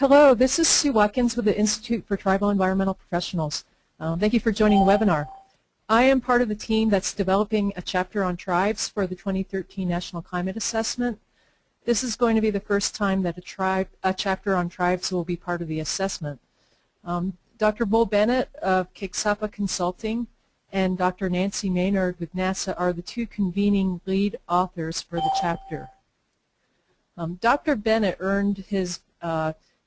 Hello, this is Sue Watkins with the Institute for Tribal Environmental Professionals. Thank you for joining the webinar. I am part of the team that's developing a chapter on tribes for the 2013 National Climate Assessment. This is going to be the first time that a chapter on tribes will be part of the assessment. Dr. Bull Bennett of Kicksapa Consulting and Dr. Nancy Maynard with NASA are the two convening lead authors for the chapter. Dr. Bennett earned his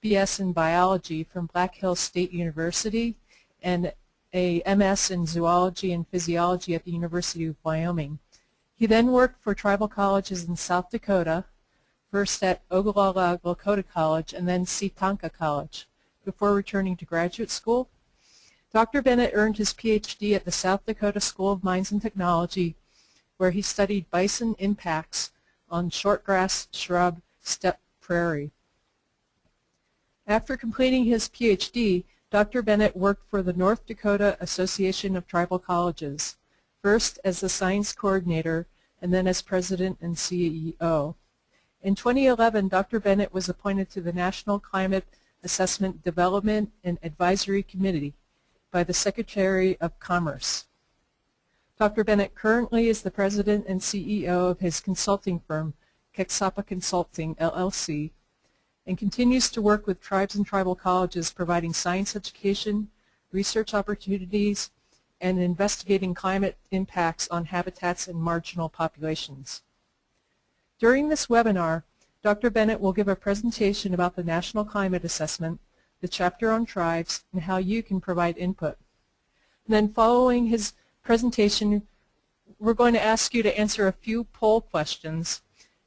BS in biology from Black Hills State University and a MS in zoology and physiology at the University of Wyoming. He then worked for tribal colleges in South Dakota, first at Ogallala Lakota College and then Sitanka College, before returning to graduate school. Dr. Bennett earned his PhD at the South Dakota School of Mines and Technology, where he studied bison impacts on shortgrass shrub steppe prairie. After completing his PhD, Dr. Bennett worked for the North Dakota Association of Tribal Colleges, first as the science coordinator and then as president and CEO. In 2011, Dr. Bennett was appointed to the National Climate Assessment Development and Advisory Committee by the Secretary of Commerce. Dr. Bennett currently is the president and CEO of his consulting firm, Kicksapa Consulting, LLC, and continues to work with tribes and tribal colleges providing science education, research opportunities, and investigating climate impacts on habitats and marginal populations. During this webinar, Dr. Bennett will give a presentation about the National Climate Assessment, the chapter on tribes, and how you can provide input. And then following his presentation, we're going to ask you to answer a few poll questions,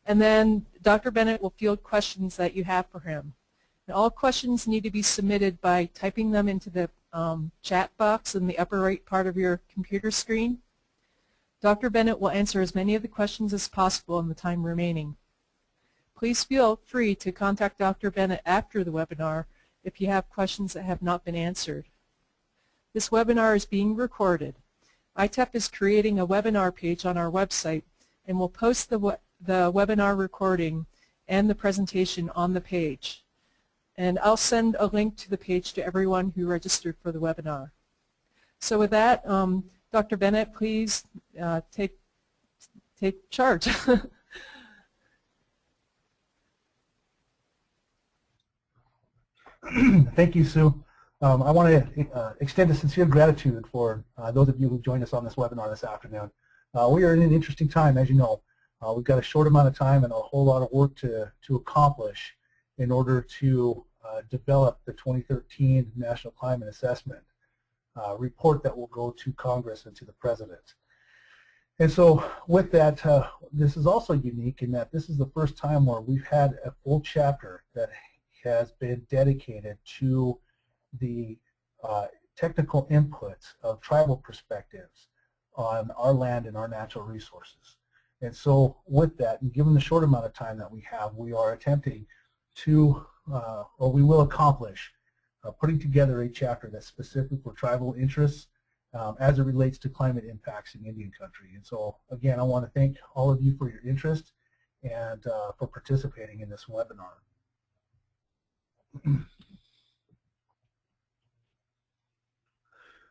and then Dr. Bennett will field questions that you have for him. And all questions need to be submitted by typing them into the chat box in the upper right part of your computer screen. Dr. Bennett will answer as many of the questions as possible in the time remaining. Please feel free to contact Dr. Bennett after the webinar if you have questions that have not been answered. This webinar is being recorded. ITEP is creating a webinar page on our website and will post the webinar recording and the presentation on the page. And I'll send a link to the page to everyone who registered for the webinar. So with that, Dr. Bennett, please take charge. Thank you, Sue. I want to extend a sincere gratitude for those of you who joined us on this webinar this afternoon. We are in an interesting time, as you know. We've got a short amount of time and a whole lot of work to accomplish in order to develop the 2013 National Climate Assessment report that will go to Congress and to the President. And so with that, this is also unique in that this is the first time where we've had a full chapter that has been dedicated to the technical inputs of tribal perspectives on our land and our natural resources. And so with that, and given the short amount of time that we have, we are attempting to, or we will accomplish, putting together a chapter that's specific for tribal interests as it relates to climate impacts in Indian country. And so again, I want to thank all of you for your interest and for participating in this webinar.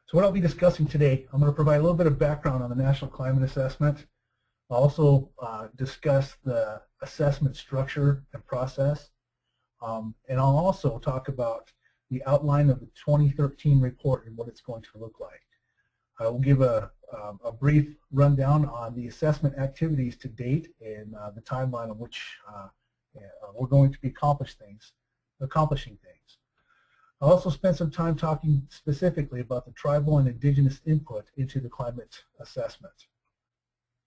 So what I'll be discussing today, I'm going to provide a little bit of background on the National Climate Assessment. I'll also discuss the assessment structure and process, and I'll also talk about the outline of the 2013 report and what it's going to look like. I will give a brief rundown on the assessment activities to date and the timeline on which we're going to be accomplishing things. I'll also spend some time talking specifically about the tribal and indigenous input into the climate assessment.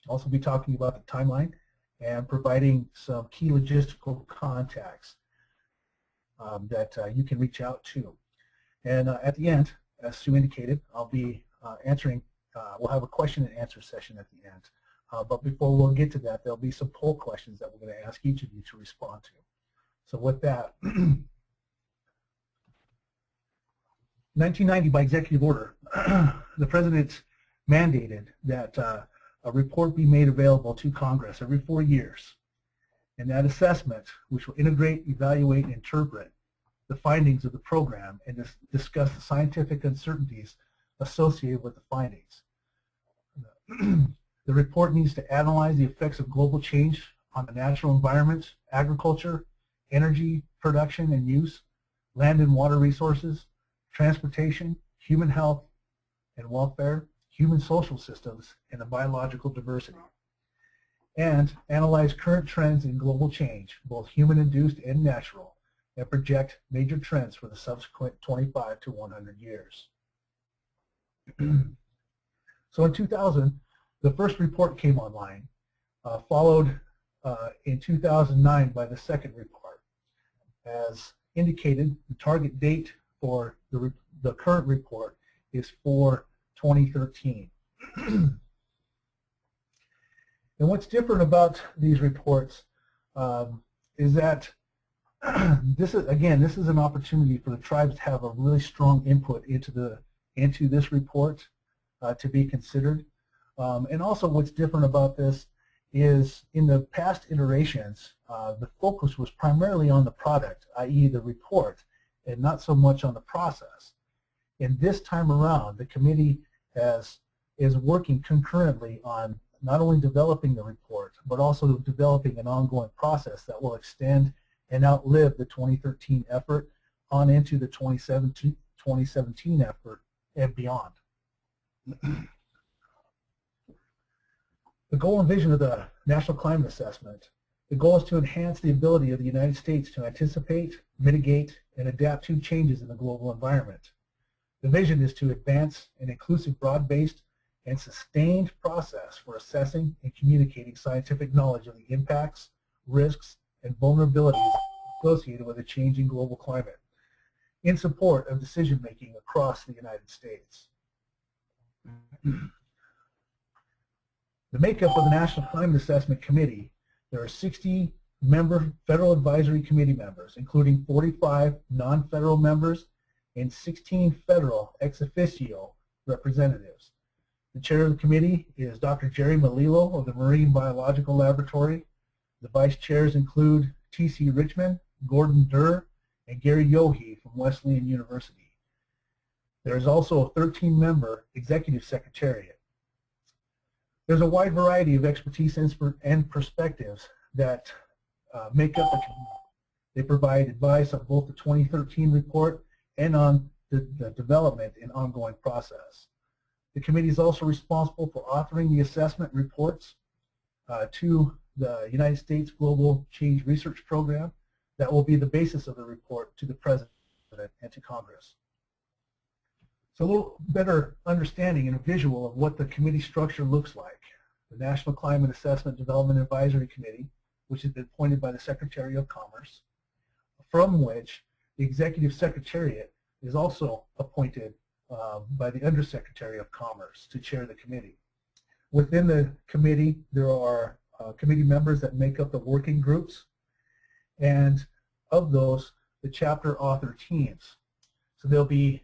I'll also be talking about the timeline and providing some key logistical contacts that you can reach out to. And at the end, as Sue indicated, I'll be answering, we'll have a question and answer session at the end. But before we'll get to that, there'll be some poll questions that we're going to ask each of you to respond to. So with that, 1990 by executive order, the President mandated that a report be made available to Congress every 4 years. And that assessment, which will integrate, evaluate, and interpret the findings of the program and discuss the scientific uncertainties associated with the findings. The report needs to analyze the effects of global change on the natural environment, agriculture, energy, production and use, land and water resources, transportation, human health and welfare, human social systems, and the biological diversity. And analyze current trends in global change, both human-induced and natural, and project major trends for the subsequent 25 to 100 years. So in 2000, the first report came online, followed in 2009 by the second report. As indicated, the target date for the current report is for 2013. And what's different about these reports is that this is an opportunity for the tribes to have a really strong input into this report to be considered. And also what's different about this is in the past iterations, the focus was primarily on the product, i.e. the report, and not so much on the process. And this time around, the committee is working concurrently on not only developing the report, but also developing an ongoing process that will extend and outlive the 2013 effort on into the 2017 effort and beyond. The goal and vision of the National Climate Assessment, the goal is to enhance the ability of the United States to anticipate, mitigate, and adapt to changes in the global environment. The vision is to advance an inclusive, broad-based, and sustained process for assessing and communicating scientific knowledge of the impacts, risks, and vulnerabilities associated with a changing global climate in support of decision-making across the United States. The makeup of the National Climate Assessment Committee, there are 60 member Federal Advisory Committee members, including 45 non-federal members and 16 federal ex officio representatives. The chair of the committee is Dr. Jerry Melillo of the Marine Biological Laboratory. The vice chairs include T.C. Richmond, Gordon Durr, and Gary Yohe from Wesleyan University. There is also a 13-member executive secretariat. There's a wide variety of expertise and perspectives that make up the committee. They provide advice on both the 2013 report and on the development and ongoing process. The committee is also responsible for authoring the assessment reports to the United States Global Change Research Program that will be the basis of the report to the President and to Congress. So a little better understanding and a visual of what the committee structure looks like. The National Climate Assessment Development Advisory Committee, which has been appointed by the Secretary of Commerce, from which the Executive Secretariat is also appointed by the Undersecretary of Commerce to chair the committee. Within the committee, there are committee members that make up the working groups, and of those, the chapter author teams. So there'll be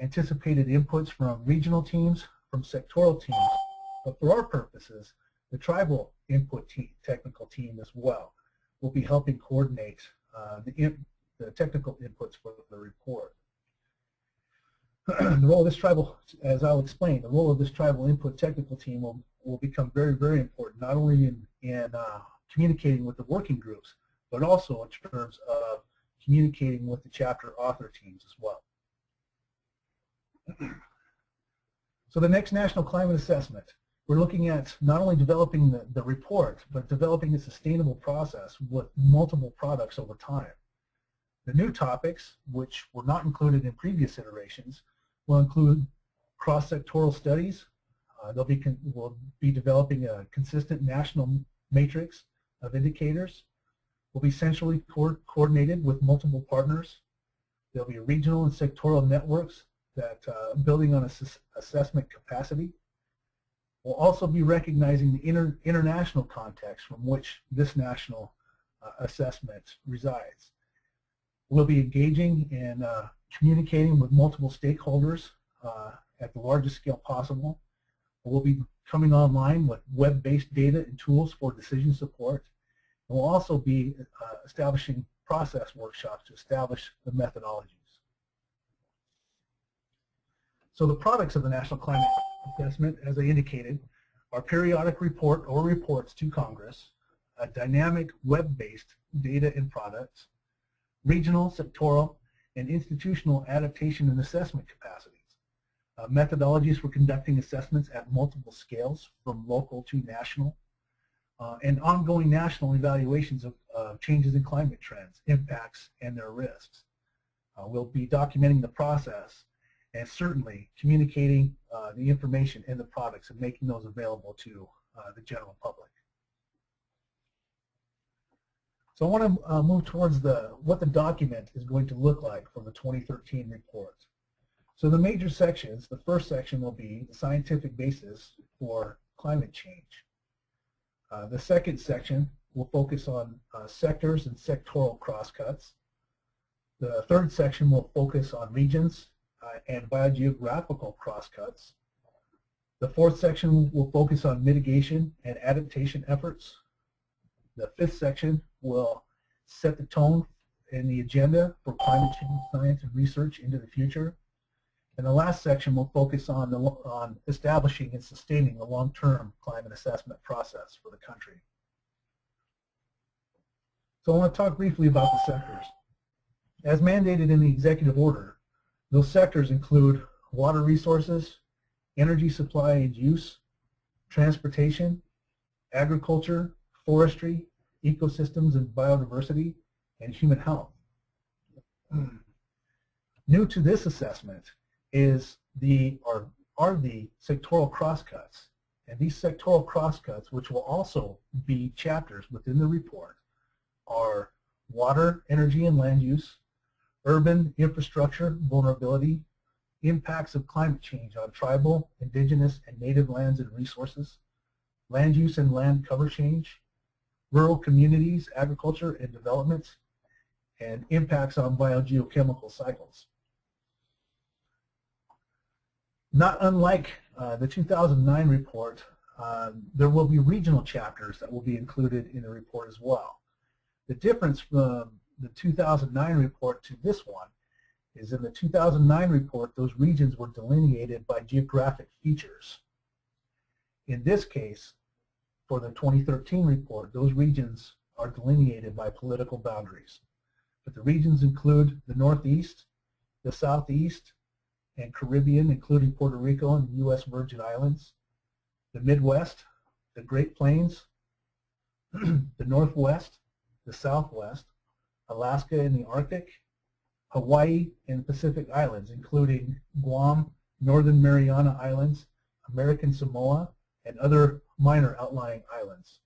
anticipated inputs from regional teams, from sectoral teams, but for our purposes, the tribal input team, technical team as well, will be helping coordinate the technical inputs for the report. The role of this tribal, as I'll explain, the role of this tribal input technical team will become very, very important, not only in communicating with the working groups, but also in terms of communicating with the chapter author teams as well. So the next National Climate Assessment, we're looking at not only developing the report, but developing a sustainable process with multiple products over time. The new topics, which were not included in previous iterations, will include cross-sectoral studies. We'll be developing a consistent national matrix of indicators. Will be centrally coordinated with multiple partners. There'll be regional and sectoral networks that building on assessment capacity. We'll also be recognizing the international context from which this national assessment resides. We'll be engaging and communicating with multiple stakeholders at the largest scale possible. We'll be coming online with web-based data and tools for decision support. And we'll also be establishing process workshops to establish the methodologies. So the products of the National Climate Assessment, as I indicated, are periodic report or reports to Congress, a dynamic web-based data and products, regional, sectoral, and institutional adaptation and assessment capacities, methodologies for conducting assessments at multiple scales from local to national, and ongoing national evaluations of changes in climate trends, impacts, and their risks. We'll be documenting the process and certainly communicating the information in the products and making those available to the general public. So I want to move towards what the document is going to look like for the 2013 report. So the major sections, the first section will be the scientific basis for climate change. The second section will focus on sectors and sectoral crosscuts. The third section will focus on regions and biogeographical crosscuts. The fourth section will focus on mitigation and adaptation efforts. The fifth section will set the tone and the agenda for climate change science and research into the future. And the last section will focus on establishing and sustaining the long-term climate assessment process for the country. So I want to talk briefly about the sectors. As mandated in the executive order, those sectors include water resources, energy supply and use, transportation, agriculture, forestry, ecosystems and biodiversity, and human health. New to this assessment are the sectoral crosscuts. And these sectoral crosscuts, which will also be chapters within the report, are water, energy and land use, urban infrastructure vulnerability, impacts of climate change on tribal, indigenous, and native lands and resources, land use and land cover change, rural communities, agriculture and development, and impacts on biogeochemical cycles. Not unlike the 2009 report, there will be regional chapters that will be included in the report as well. The difference from the 2009 report to this one is in the 2009 report, those regions were delineated by geographic features. In this case, for the 2013 report, those regions are delineated by political boundaries. But the regions include the Northeast, the Southeast, and Caribbean, including Puerto Rico and the U.S. Virgin Islands, the Midwest, the Great Plains, the Northwest, the Southwest, Alaska and the Arctic, Hawaii and Pacific Islands, including Guam, Northern Mariana Islands, American Samoa, and other minor outlying islands.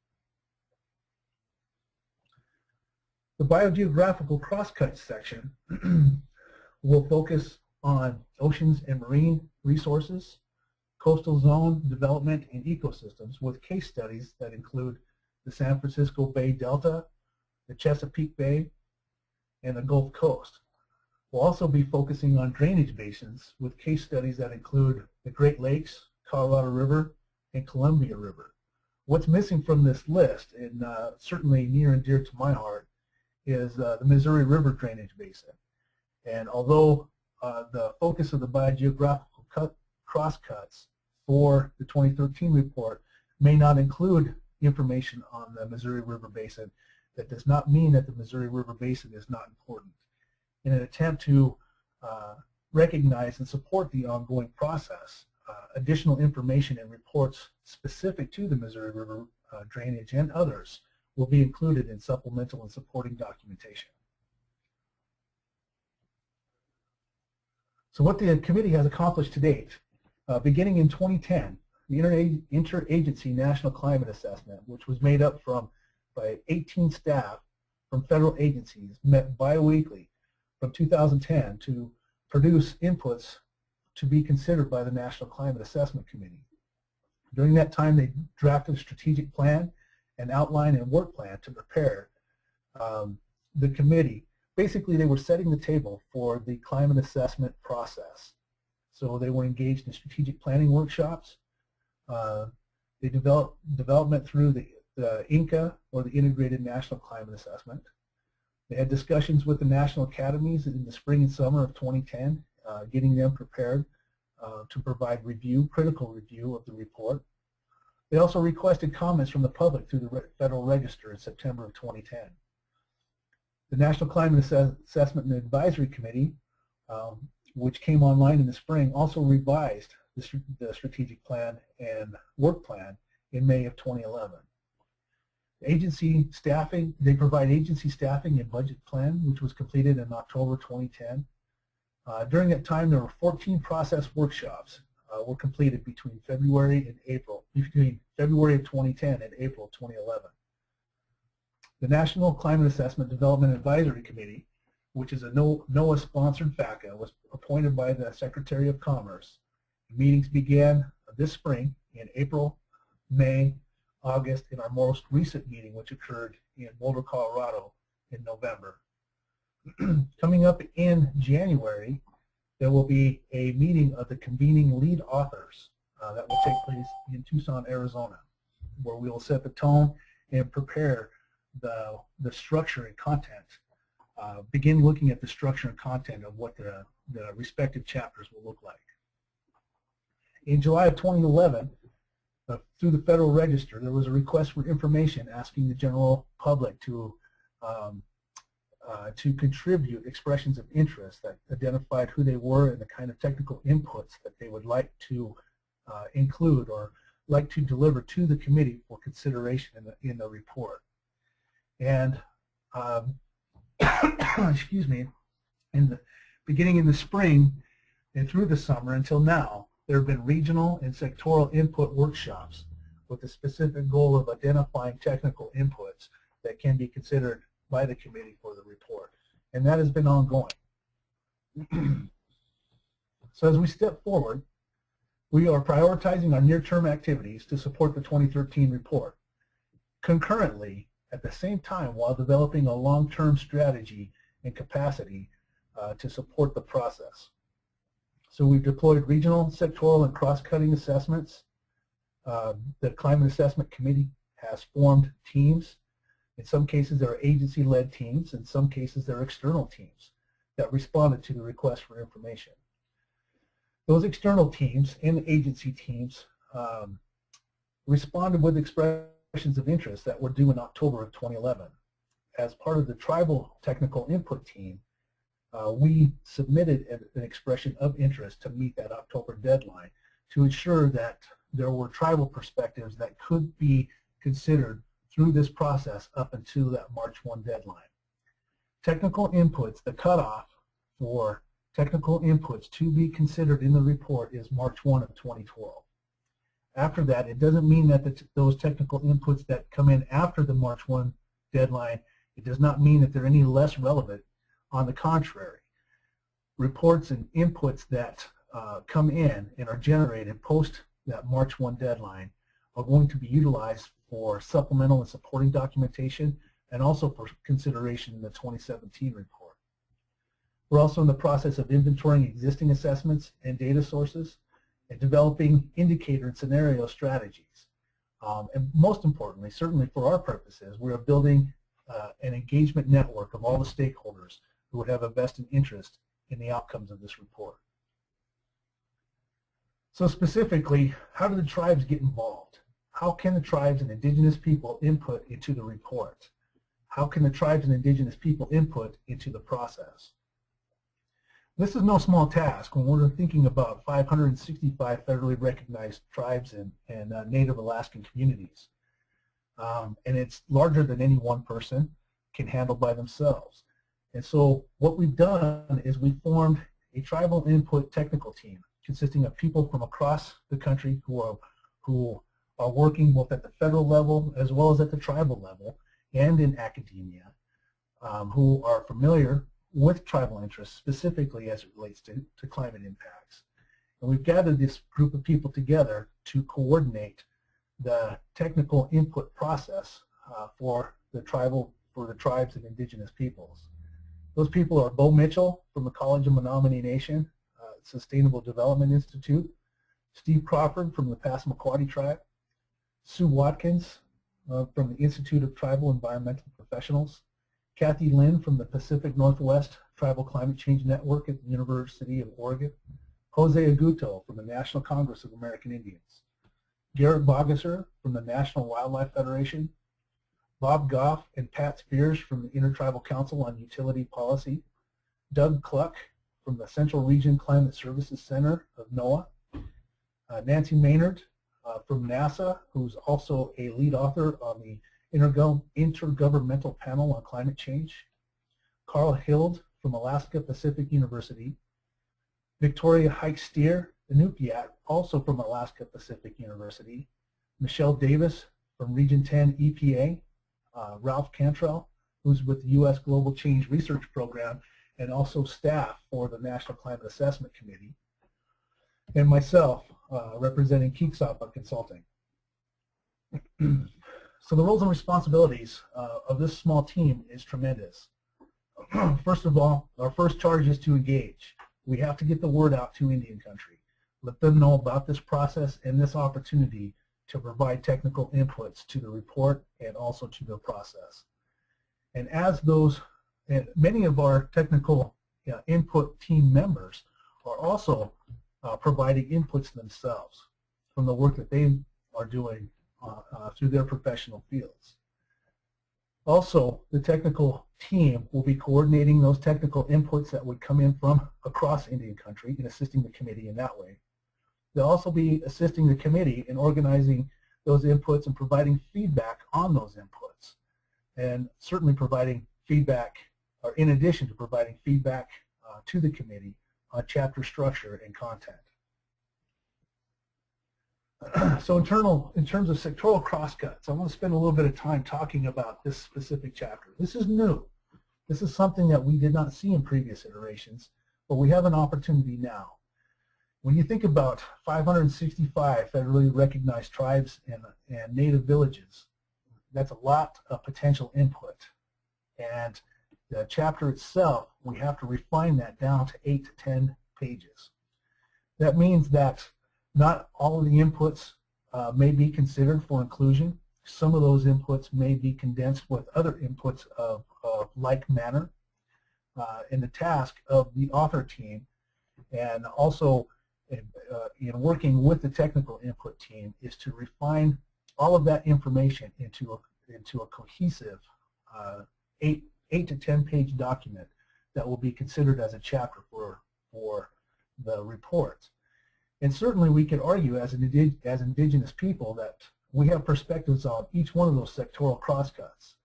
The biogeographical crosscuts section will focus on oceans and marine resources, coastal zone development and ecosystems with case studies that include the San Francisco Bay Delta, the Chesapeake Bay, and the Gulf Coast. We'll also be focusing on drainage basins with case studies that include the Great Lakes, Colorado River, and Columbia River. What's missing from this list, and certainly near and dear to my heart, is the Missouri River drainage basin. And although the focus of the biogeographical crosscuts for the 2013 report may not include information on the Missouri River basin, that does not mean that the Missouri River basin is not important. In an attempt to recognize and support the ongoing process, additional information and reports specific to the Missouri River drainage and others will be included in supplemental and supporting documentation. So what the committee has accomplished to date, beginning in 2010, the Interagency National Climate Assessment, which was made up by 18 staff from federal agencies, met biweekly from 2010 to produce inputs to be considered by the National Climate Assessment Committee. During that time, they drafted a strategic plan, an outline, and work plan to prepare the committee. Basically, they were setting the table for the climate assessment process. So they were engaged in strategic planning workshops. They development through the the INCA, or the Integrated National Climate Assessment. They had discussions with the national academies in the spring and summer of 2010, getting them prepared to provide critical review of the report. They also requested comments from the public through the Federal Register in September of 2010. The National Climate Assessment and Advisory Committee, which came online in the spring, also revised the strategic plan and work plan in May of 2011. Agency staffing, they provide agency staffing and budget plan, which was completed in October 2010. During that time, there were 14 process workshops were completed between February of 2010 and April of 2011. The National Climate Assessment Development Advisory Committee, which is a NOAA-sponsored FACA, was appointed by the Secretary of Commerce. Meetings began this spring in April, May, August, and our most recent meeting, which occurred in Boulder, Colorado in November. Coming up in January, there will be a meeting of the convening lead authors that will take place in Tucson, Arizona, where we will set the tone and prepare the structure and content, begin looking at the structure and content of what the respective chapters will look like. In July of 2011, through the Federal Register, there was a request for information asking the general public to contribute expressions of interest that identified who they were and the kind of technical inputs that they would like to include or like to deliver to the committee for consideration in the report. And excuse me, beginning in the spring and through the summer until now, there have been regional and sectoral input workshops with the specific goal of identifying technical inputs that can be considered by the committee for the report. And that has been ongoing. So as we step forward, we are prioritizing our near-term activities to support the 2013 report. Concurrently, at the same time, while developing a long-term strategy and capacity to support the process. So we've deployed regional, sectoral, and cross-cutting assessments. The Climate Assessment Committee has formed teams. In some cases, there are agency-led teams. In some cases, there are external teams that responded to the request for information. Those external teams and agency teams responded with expressions of interest that were due in October of 2011. As part of the tribal technical input team, we submitted an expression of interest to meet that October deadline to ensure that there were tribal perspectives that could be considered through this process up until that March 1 deadline. Technical inputs, the cutoff for technical inputs to be considered in the report is March 1 of 2012. After that, it doesn't mean that those technical inputs that come in after the March 1 deadline, it does not mean that they're any less relevant. On the contrary, reports and inputs that come in and are generated post that March 1 deadline are going to be utilized for supplemental and supporting documentation and also for consideration in the 2017 report. We're also in the process of inventorying existing assessments and data sources and developing indicator and scenario strategies. And most importantly, certainly for our purposes, we are building an engagement network of all the stakeholders who would have a vested interest in the outcomes of this report. So specifically, how do the tribes get involved? How can the tribes and indigenous people input into the report? How can the tribes and indigenous people input into the process? This is no small task when we're thinking about 565 federally recognized tribes and Native Alaskan communities. And it's larger than any one person can handle by themselves. And so what we've done is we formed a tribal input technical team consisting of people from across the country who are working both at the federal level as well as at the tribal level and in academia, who are familiar with tribal interests specifically as it relates to climate impacts. And we've gathered this group of people together to coordinate the technical input process for the tribes and indigenous peoples. Those people are Bo Mitchell from the College of Menominee Nation, Sustainable Development Institute, Steve Crawford from the Passamaquoddy tribe, Sue Watkins from the Institute of Tribal Environmental Professionals, Kathy Lynn from the Pacific Northwest Tribal Climate Change Network at the University of Oregon, Jose Aguto from the National Congress of American Indians, Garrett Bogesser from the National Wildlife Federation, Bob Goff and Pat Spears from the Intertribal Council on Utility Policy, Doug Cluck from the Central Region Climate Services Center of NOAA, Nancy Maynard from NASA, who's also a lead author on the Intergovernmental Panel on Climate Change, Carl Hild from Alaska Pacific University, Victoria Hike-Steer Inupiat, also from Alaska Pacific University, Michelle Davis from Region 10 EPA, Ralph Cantrell, who's with the U.S. Global Change Research Program and also staff for the National Climate Assessment Committee, and myself, representing Keeksapa Consulting. So the roles and responsibilities of this small team is tremendous. First of all, our first charge is to engage. We have to get the word out to Indian country. Let them know about this process and this opportunity to provide technical inputs to the report and also to the process. And as those, many of our technical input team members are also providing inputs themselves from the work that they are doing through their professional fields. Also, the technical team will be coordinating those technical inputs that would come in from across Indian country and assisting the committee in that way. They'll also be assisting the committee in organizing those inputs and providing feedback on those inputs, and certainly providing feedback, or in addition to providing feedback to the committee on chapter structure and content. So in terms of sectoral crosscuts, I want to spend a little bit of time talking about this specific chapter. This is new. This is something that we did not see in previous iterations, but we have an opportunity now. When you think about 565 federally recognized tribes and native villages, that's a lot of potential input. And the chapter itself, we have to refine that down to 8 to 10 pages. That means that not all of the inputs may be considered for inclusion. Some of those inputs may be condensed with other inputs of like manner. And the task of the author team, and also in working with the technical input team, is to refine all of that information into a cohesive 8 to 10 page document that will be considered as a chapter for the report. And certainly we could argue as indigenous people that we have perspectives on each one of those sectoral crosscuts.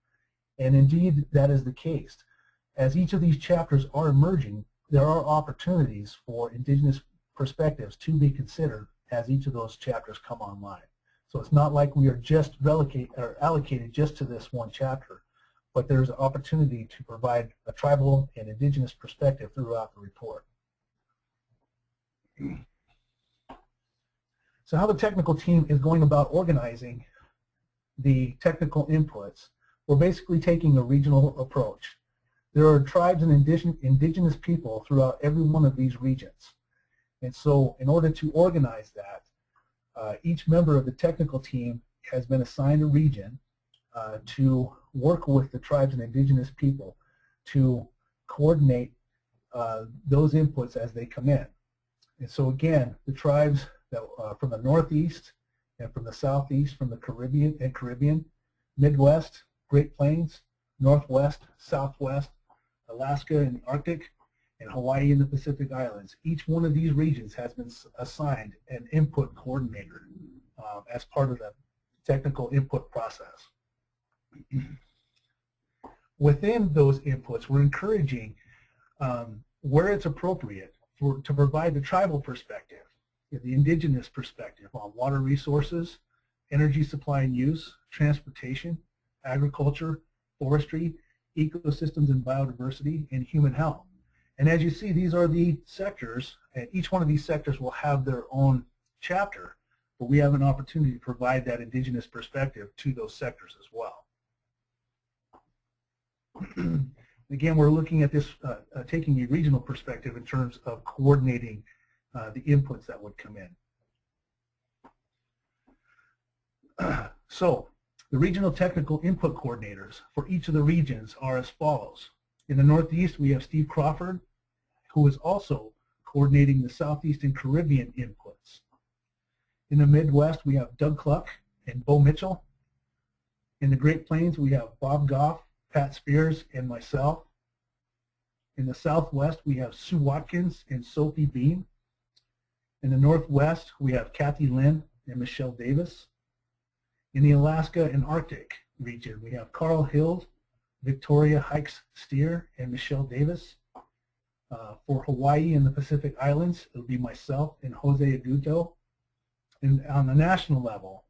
And indeed that is the case. As each of these chapters are emerging, there are opportunities for indigenous perspectives to be considered as each of those chapters come online. So it's not like we are just allocated just to this one chapter, but there's an opportunity to provide a tribal and indigenous perspective throughout the report. So how the technical team is going about organizing the technical inputs, we're basically taking a regional approach. There are tribes and indigenous people throughout every one of these regions. And so in order to organize that, each member of the technical team has been assigned a region to work with the tribes and indigenous people to coordinate those inputs as they come in. And so again, the tribes that, from the Northeast and from the Southeast, from the Caribbean, Midwest, Great Plains, Northwest, Southwest, Alaska and the Arctic, and Hawaii and the Pacific Islands. Each one of these regions has been assigned an input coordinator as part of the technical input process. Within those inputs, we're encouraging where it's appropriate to provide the tribal perspective, the indigenous perspective on water resources, energy supply and use, transportation, agriculture, forestry, ecosystems and biodiversity, and human health. And as you see, these are the sectors, and each one of these sectors will have their own chapter, but we have an opportunity to provide that indigenous perspective to those sectors as well. Again, we're looking at this, taking a regional perspective in terms of coordinating the inputs that would come in. So The regional technical input coordinators for each of the regions are as follows. In the Northeast, we have Steve Crawford, who is also coordinating the Southeast and Caribbean inputs. In the Midwest, we have Doug Cluck and Bo Mitchell. In the Great Plains, we have Bob Goff, Pat Spears, and myself. In the Southwest, we have Sue Watkins and Sophie Beam. In the Northwest, we have Kathy Lynn and Michelle Davis. In the Alaska and Arctic region, we have Carl Hild, Victoria Hikes Steer, and Michelle Davis. For Hawaii and the Pacific Islands, it'll be myself and Jose Aguto. And on the national level,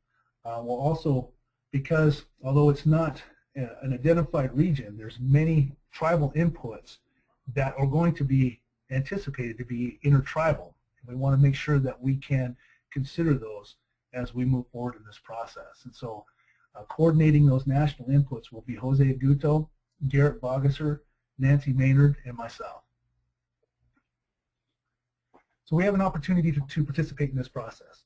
we'll also, because although it's not an identified region, there's many tribal inputs that are going to be anticipated to be intertribal. And we want to make sure that we can consider those as we move forward in this process. And so coordinating those national inputs will be Jose Aguto, Garrett Bogasser, Nancy Maynard, and myself. So we have an opportunity to participate in this process.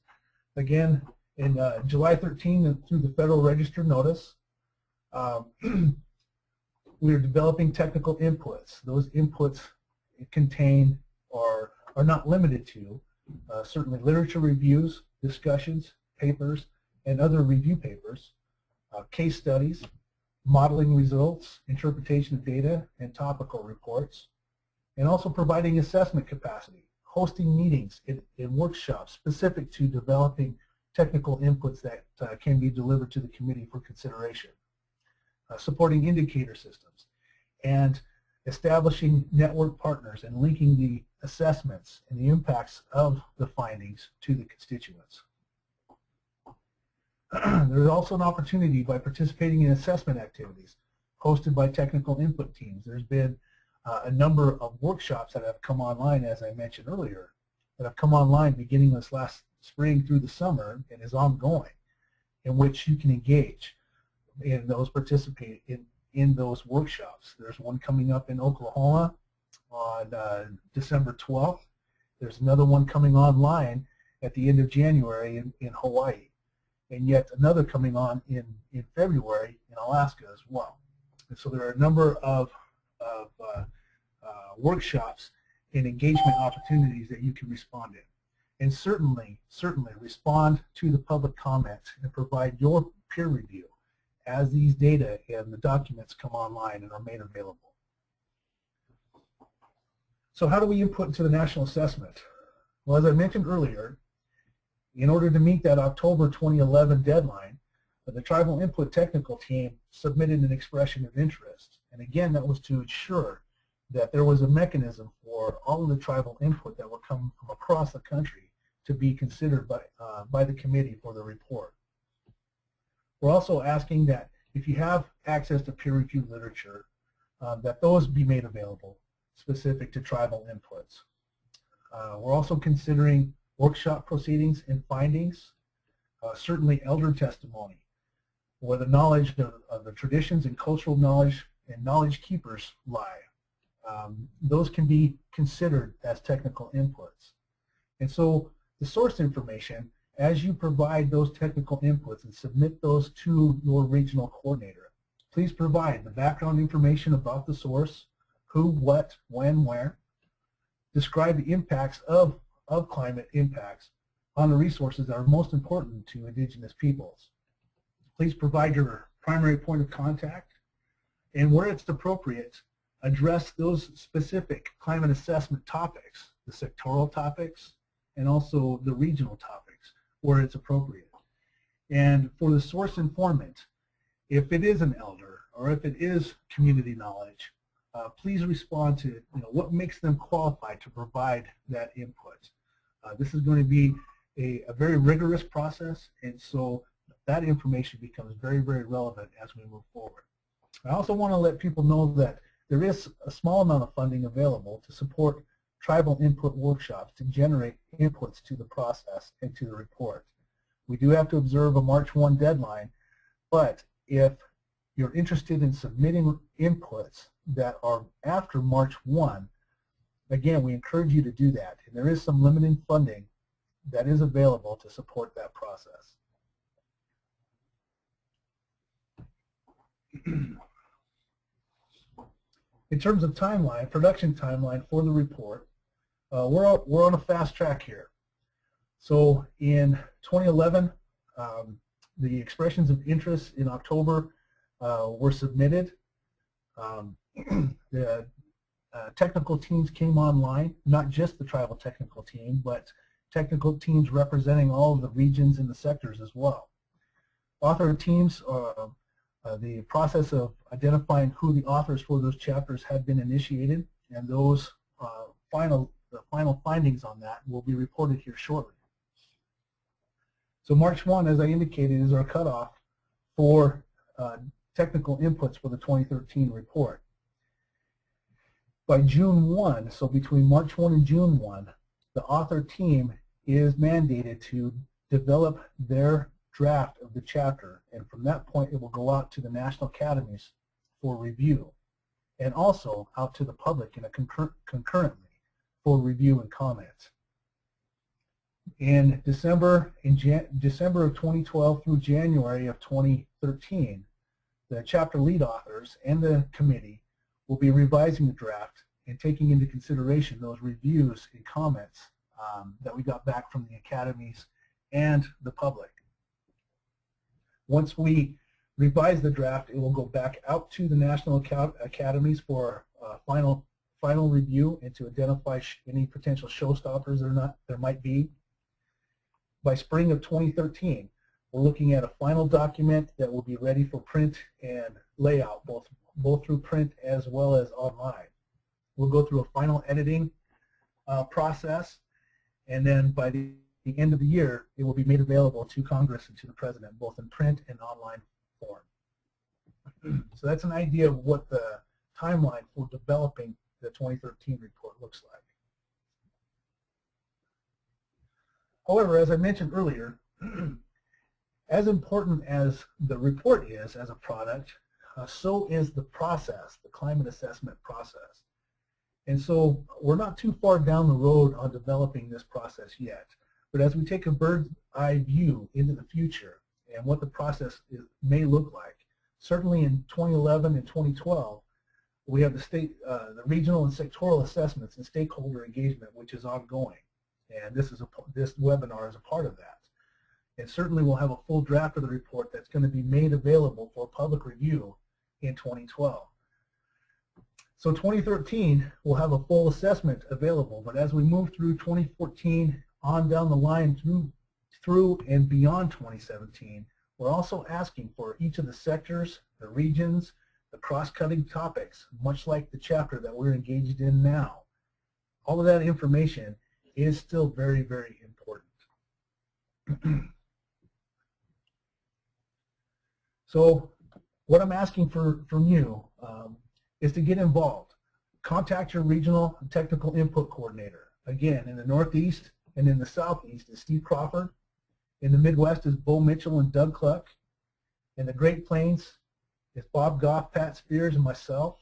Again, in July 13 through the Federal Register notice, we are developing technical inputs. Those inputs contain or are not limited to certainly literature reviews, discussions, papers, and other review papers, case studies, modeling results, interpretation of data, and topical reports, and also providing assessment capacity, hosting meetings and workshops specific to developing technical inputs that can be delivered to the committee for consideration, supporting indicator systems, and establishing network partners and linking the assessments and the impacts of the findings to the constituents. There's also an opportunity by participating in assessment activities hosted by technical input teams. There's been a number of workshops that have come online, as I mentioned earlier, that have come online beginning this last spring through the summer and is ongoing, in which you can engage in those, participate in those workshops. There's one coming up in Oklahoma on December 12th. There's another one coming online at the end of January in Hawaii, and yet another coming on in February in Alaska as well. And so there are a number of workshops and engagement opportunities that you can respond in. And certainly respond to the public comments and provide your peer review as these data and the documents come online and are made available. So how do we input into the national assessment? Well, as I mentioned earlier, in order to meet that October 2011 deadline, the Tribal Input Technical Team submitted an expression of interest. And again, that was to ensure that there was a mechanism for all of the tribal input that were coming from across the country to be considered by the committee for the report. We're also asking that if you have access to peer-reviewed literature, that those be made available specific to tribal inputs. We're also considering workshop proceedings and findings, certainly elder testimony, where the knowledge of the traditions and cultural knowledge and knowledge keepers lie. Those can be considered as technical inputs. And so the source information, as you provide those technical inputs and submit those to your regional coordinator, please provide the background information about the source, who, what, when, where. Describe the impacts of climate impacts on the resources that are most important to indigenous peoples. Please provide your primary point of contact, and where it's appropriate, address those specific climate assessment topics, the sectoral topics, and also the regional topics where it's appropriate. And for the source informant, if it is an elder or if it is community knowledge, please respond to what makes them qualified to provide that input. This is going to be a very rigorous process, and so that information becomes very, very relevant as we move forward. I also want to let people know that there is a small amount of funding available to support tribal input workshops to generate inputs to the process and to the report. We do have to observe a March 1 deadline, but if you're interested in submitting inputs that are after March 1, again, we encourage you to do that. And there is some limited funding that is available to support that process. In terms of timeline, production timeline for the report, we're on a fast track here. So in 2011, the expressions of interest in October were submitted. The technical teams came online, not just the tribal technical team, but technical teams representing all of the regions and the sectors as well. Author teams, the process of identifying who the authors for those chapters had been initiated, and those the final findings on that will be reported here shortly. So March 1, as I indicated, is our cutoff for technical inputs for the 2013 report. By June 1, so between March 1 and June 1, the author team is mandated to develop their draft of the chapter, and from that point it will go out to the national academies for review, and also out to the public in a concurrently for review and comment. In December of 2012 through January of 2013, the chapter lead authors and the committee will be revising the draft and taking into consideration those reviews and comments that we got back from the academies and the public. Once we revise the draft, it will go back out to the national academies for final review and to identify any potential showstoppers there might be. By spring of 2013, we're looking at a final document that will be ready for print and layout, both through print as well as online. We'll go through a final editing process, and then by the end of the year, it will be made available to Congress and to the President, both in print and online form. So that's an idea of what the timeline for developing the 2013 report looks like. However, as I mentioned earlier, as important as the report is as a product, so is the process, the climate assessment process. And so we're not too far down the road on developing this process yet. But as we take a bird's eye view into the future and what the process may look like, certainly in 2011 and 2012, we have the regional and sectoral assessments and stakeholder engagement, which is ongoing. And this webinar is a part of that. And certainly we'll have a full draft of the report that's going to be made available for public review in 2012. So 2013, we'll have a full assessment available, but as we move through 2014 on down the line through and beyond 2017, we're also asking for each of the sectors, the regions, the cross-cutting topics, much like the chapter that we're engaged in now. All of that information is still very, very important. So what I'm asking from you is to get involved. Contact your regional technical input coordinator. Again, in the Northeast and in the Southeast is Steve Crawford. In the Midwest is Bo Mitchell and Doug Cluck. In the Great Plains is Bob Goff, Pat Spears, and myself.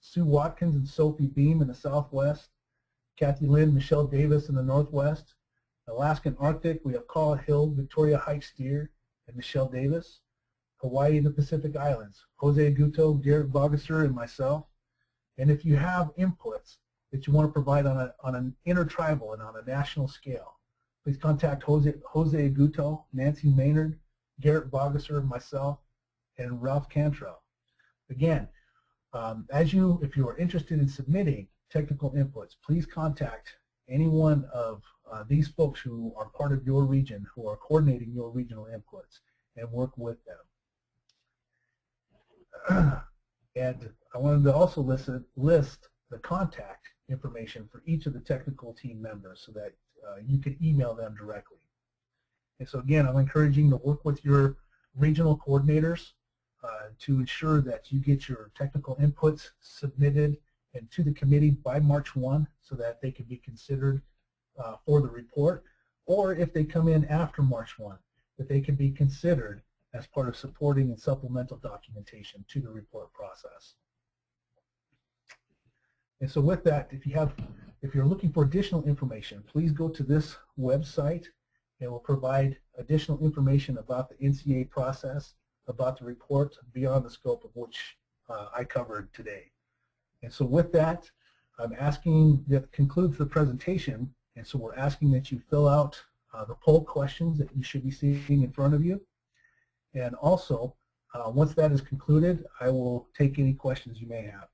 Sue Watkins and Sophie Beam in the Southwest. Kathy Lynn, Michelle Davis in the Northwest. Alaskan Arctic, we have Carla Hill, Victoria Hike Steer, and Michelle Davis. Hawaii and the Pacific Islands, Jose Aguto, Garrett Bogasser, and myself. And if you have inputs that you want to provide on an intertribal and on a national scale, please contact Jose Aguto, Nancy Maynard, Garrett Bogasser, myself, and Ralph Cantrell. Again, if you are interested in submitting technical inputs, please contact any one of these folks who are part of your region, who are coordinating your regional inputs, and work with them. And I wanted to also list the contact information for each of the technical team members so that you can email them directly. And so again, I'm encouraging you to work with your regional coordinators to ensure that you get your technical inputs submitted and to the committee by March 1 so that they can be considered for the report, or if they come in after March 1, that they can be considered as part of supporting and supplemental documentation to the report process. And so with that, if you're looking for additional information, please go to this website and we'll provide additional information about the NCA process, about the report beyond the scope of which I covered today. And so with that, I'm asking, that concludes the presentation, and so we're asking that you fill out the poll questions that you should be seeing in front of you. And also, once that is concluded, I will take any questions you may have.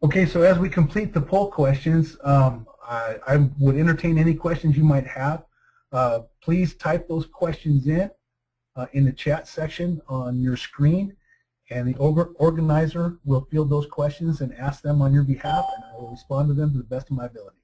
Okay, so as we complete the poll questions, I would entertain any questions you might have. Please type those questions in the chat section on your screen, and the organizer will field those questions and ask them on your behalf, and I will respond to them to the best of my ability.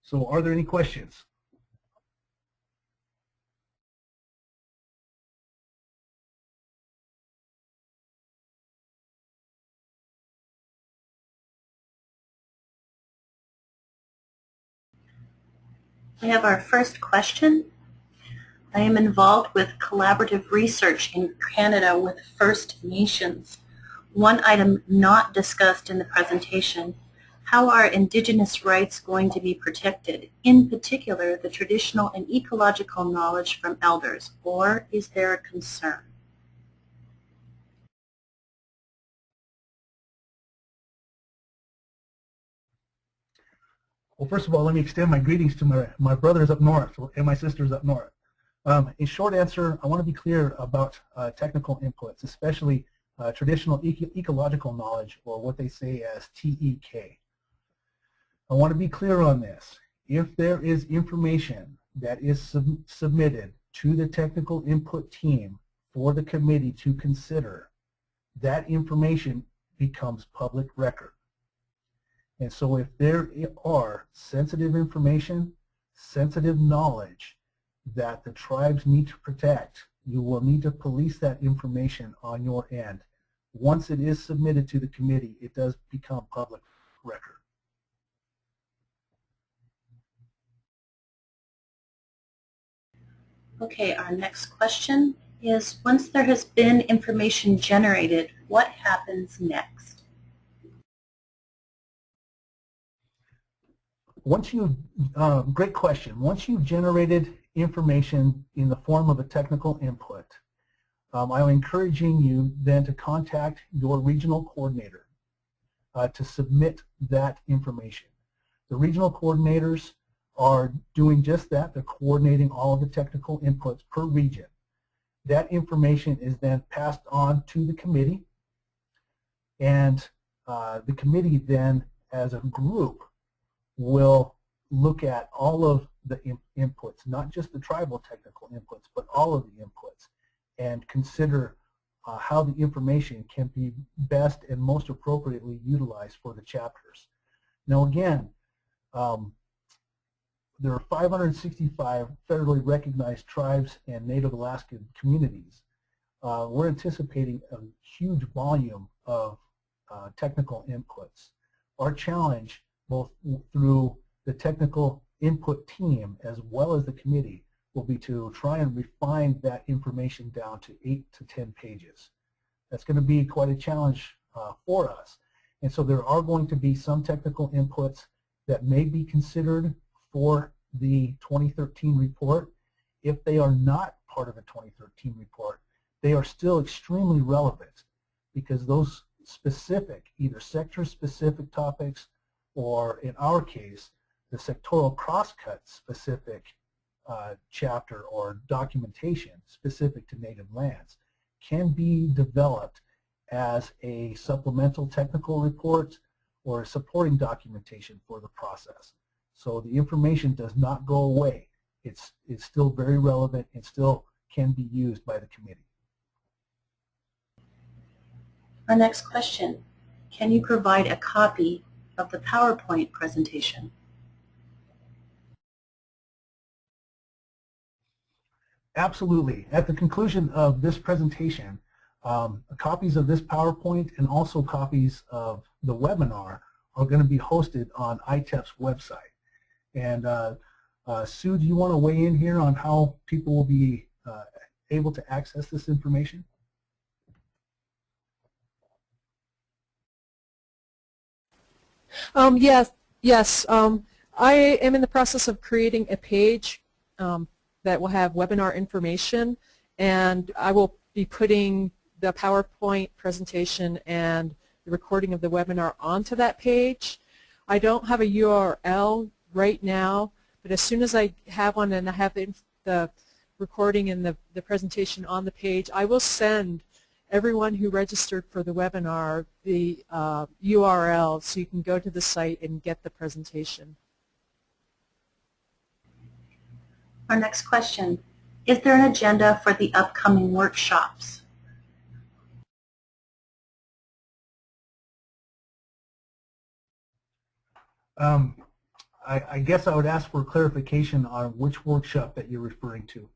So are there any questions? We have our first question. I am involved with collaborative research in Canada with First Nations. One item not discussed in the presentation: how are Indigenous rights going to be protected, in particular the traditional and ecological knowledge from elders, or is there a concern? Well, first of all, let me extend my greetings to my brothers up north and my sisters up north. In short answer, I want to be clear about technical inputs, especially traditional ecological knowledge, or what they say as TEK. I want to be clear on this. If there is information that is submitted to the technical input team for the committee to consider, that information becomes public record. And so if there are sensitive information, sensitive knowledge that the tribes need to protect, you will need to police that information on your end. Once it is submitted to the committee, it does become public record. Okay, our next question is, once there has been information generated, what happens next? Once you, great question. Once you've generated information in the form of a technical input, I'm encouraging you then to contact your regional coordinator to submit that information. The regional coordinators are doing just that. They're coordinating all of the technical inputs per region. That information is then passed on to the committee, and the committee then, as a group, will look at all of the inputs, not just the tribal technical inputs, but all of the inputs, and consider how the information can be best and most appropriately utilized for the chapters. Now again, there are 565 federally recognized tribes and Native Alaskan communities. We're anticipating a huge volume of technical inputs. Our challenge, both through the technical input team as well as the committee, will be to try and refine that information down to 8 to 10 pages. That's going to be quite a challenge for us. And so there are going to be some technical inputs that may be considered for the 2013 report. If they are not part of a 2013 report, they are still extremely relevant, because those specific, either sector-specific topics, or in our case, the sectoral crosscut specific chapter or documentation specific to native lands, can be developed as a supplemental technical report or a supporting documentation for the process. So the information does not go away. It's still very relevant and still can be used by the committee. Our next question, can you provide a copy of the PowerPoint presentation? Absolutely. At the conclusion of this presentation, copies of this PowerPoint and also copies of the webinar are going to be hosted on ITEP's website. And Sue, do you want to weigh in here on how people will be able to access this information? Yes. I am in the process of creating a page that will have webinar information, and I will be putting the PowerPoint presentation and the recording of the webinar onto that page. I don't have a URL right now, but as soon as I have one and I have the recording and the presentation on the page, I will send everyone who registered for the webinar the URL so you can go to the site and get the presentation. Our next question, is there an agenda for the upcoming workshops? I guess I would ask for clarification on which workshop that you're referring to.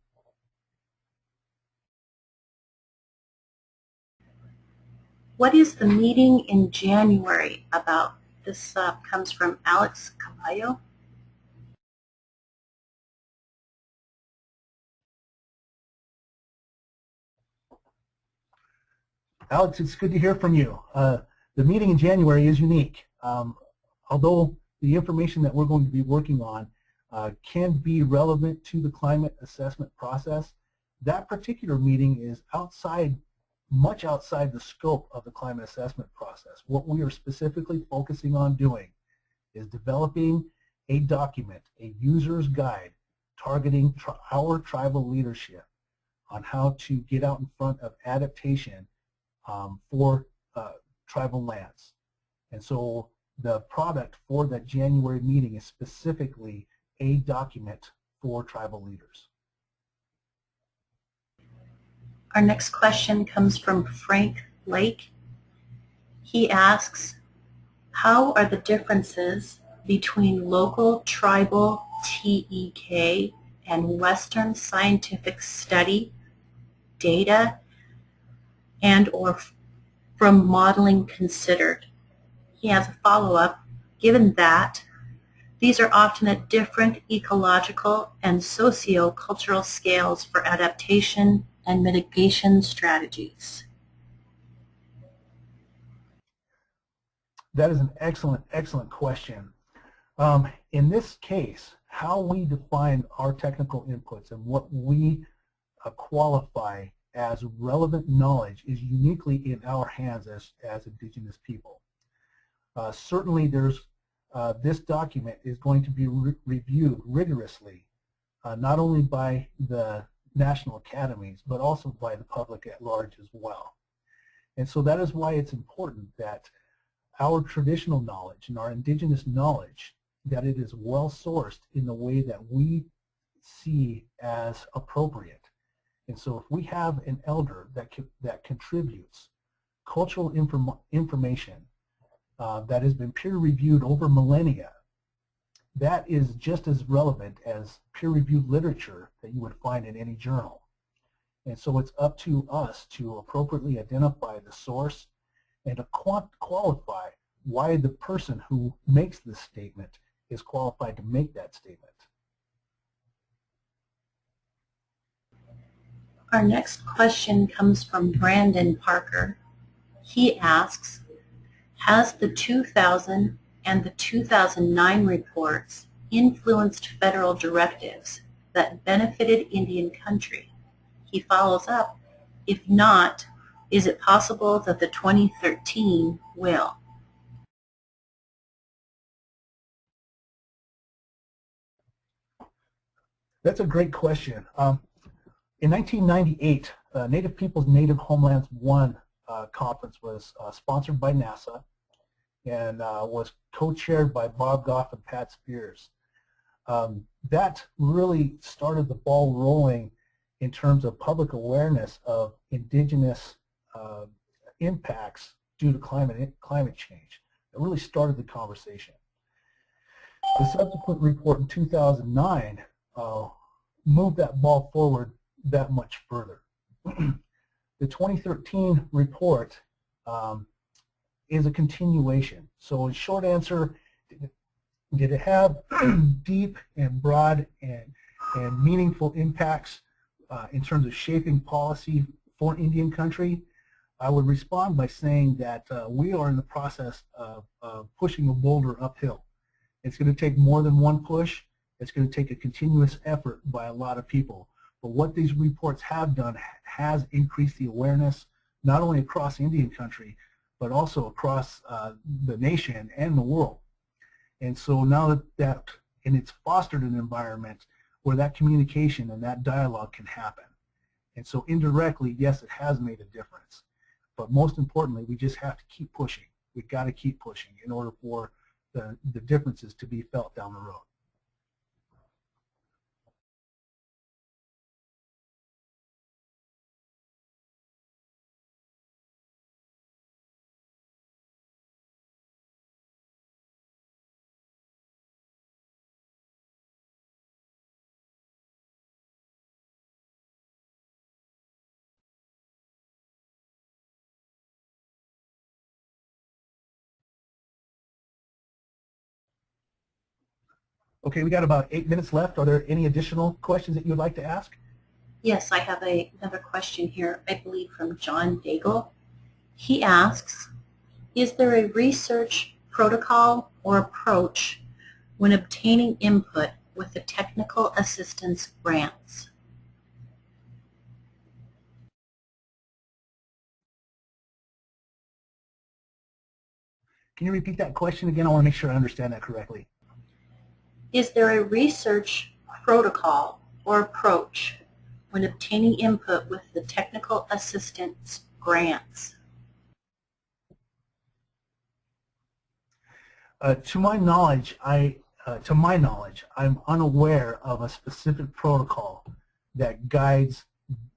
What is the meeting in January about? This comes from Alex Caballo. Alex, it's good to hear from you. The meeting in January is unique. Although the information that we're going to be working on can be relevant to the climate assessment process, that particular meeting is much outside the scope of the climate assessment process. What we are specifically focusing on doing is developing a document, a user's guide, targeting our tribal leadership on how to get out in front of adaptation for tribal lands. And so the product for that January meeting is specifically a document for tribal leaders. Our next question comes from Frank Lake. He asks, how are the differences between local tribal TEK and Western scientific study, data, and or from modeling considered? He has a follow-up. Given that these are often at different ecological and socio-cultural scales for adaptation and mitigation strategies. That is an excellent, excellent question. In this case, how we define our technical inputs and what we qualify as relevant knowledge is uniquely in our hands as Indigenous people. Certainly there's this document is going to be reviewed rigorously, not only by the national academies, but also by the public at large as well. And so that is why it's important that our traditional knowledge and our Indigenous knowledge, that it is well sourced in the way that we see as appropriate. And so if we have an elder that contributes cultural information that has been peer-reviewed over millennia, that is just as relevant as peer-reviewed literature that you would find in any journal. And so it's up to us to appropriately identify the source and to qualify why the person who makes this statement is qualified to make that statement. Our next question comes from Brandon Parker. He asks, has the 2000 and the 2009 reports influenced federal directives that benefited Indian country? He follows up, if not, is it possible that the 2013 will? That's a great question. In 1998, Native Peoples Native Homelands 1 conference was sponsored by NASA and was co-chaired by Bob Goff and Pat Spears. That really started the ball rolling in terms of public awareness of Indigenous impacts due to climate change. It really started the conversation. The subsequent report in 2009 moved that ball forward that much further. The 2013 report is a continuation. So in short answer, did it have deep and broad and meaningful impacts in terms of shaping policy for Indian country? I would respond by saying that we are in the process of pushing a boulder uphill. It's going to take more than one push. It's going to take a continuous effort by a lot of people. But what these reports have done has increased the awareness, not only across Indian country, but also across the nation and the world. And so now and it's fostered an environment where that communication and that dialogue can happen. And so indirectly, yes, it has made a difference. But most importantly, we just have to keep pushing. We've got to keep pushing in order for the differences to be felt down the road. Okay, we got about 8 minutes left. Are there any additional questions that you would like to ask? Yes, I have another question here, I believe from John Daigle. He asks, is there a research protocol or approach when obtaining input with the technical assistance grants? Can you repeat that question again? I want to make sure I understand that correctly. Is there a research protocol or approach when obtaining input with the technical assistance grants? To my knowledge, I'm unaware of a specific protocol that guides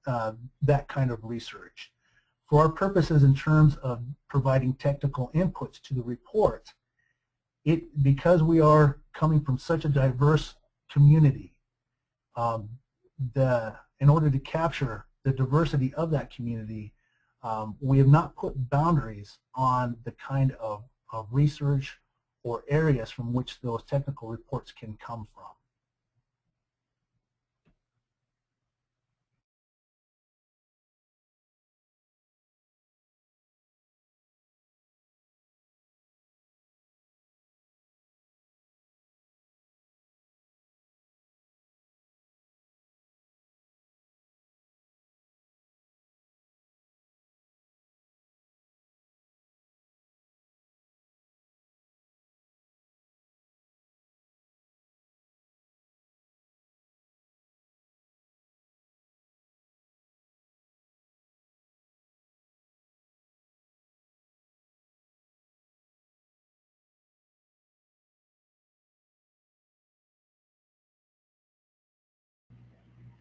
that kind of research. For our purposes in terms of providing technical inputs to the report, because we are coming from such a diverse community, um, in order to capture the diversity of that community, we have not put boundaries on the kind of research or areas from which those technical reports can come from.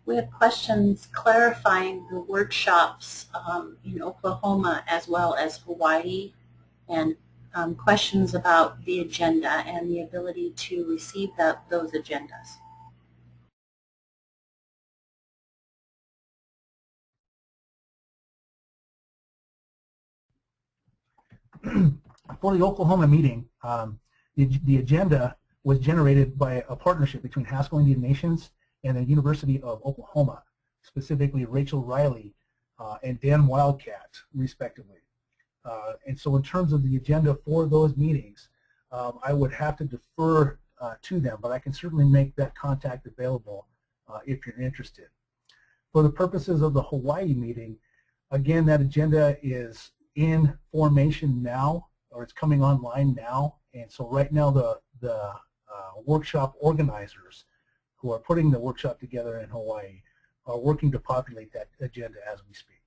We have questions clarifying the workshops in Oklahoma as well as Hawaii, and questions about the agenda and the ability to receive those agendas. For the Oklahoma meeting, the agenda was generated by a partnership between Haskell Indian Nations and the University of Oklahoma, specifically Rachel Riley and Dan Wildcat, respectively. And so in terms of the agenda for those meetings, I would have to defer to them, but I can certainly make that contact available if you're interested. For the purposes of the Hawaii meeting, again, that agenda is in formation now, or it's coming online now, and so right now the workshop organizers who are putting the workshop together in Hawaii are working to populate that agenda as we speak.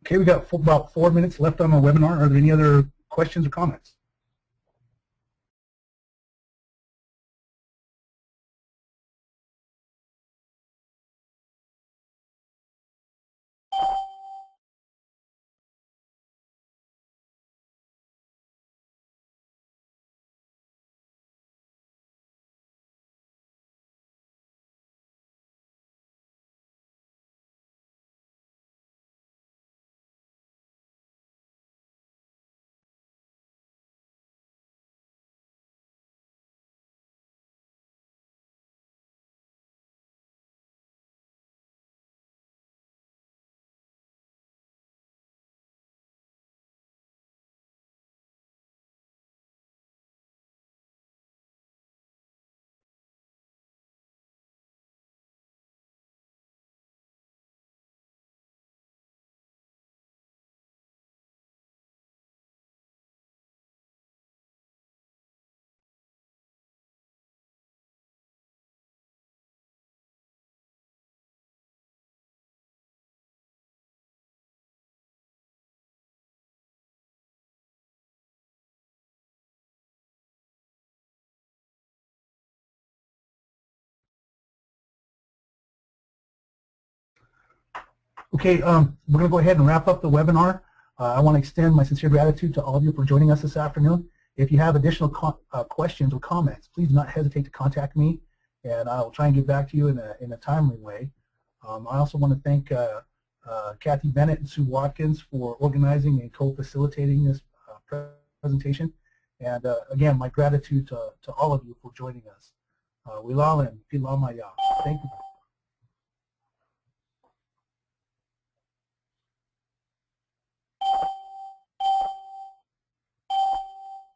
Okay, we got about 4 minutes left on our webinar. Are there any other questions or comments? Okay, we're going to go ahead and wrap up the webinar. I want to extend my sincere gratitude to all of you for joining us this afternoon. If you have additional questions or comments, please do not hesitate to contact me, and I'll try and get back to you in a timely way. I also want to thank Kathy Bennett and Sue Watkins for organizing and co-facilitating this presentation. And again, my gratitude to all of you for joining us. Wilalin, Pilamaya. Thank you.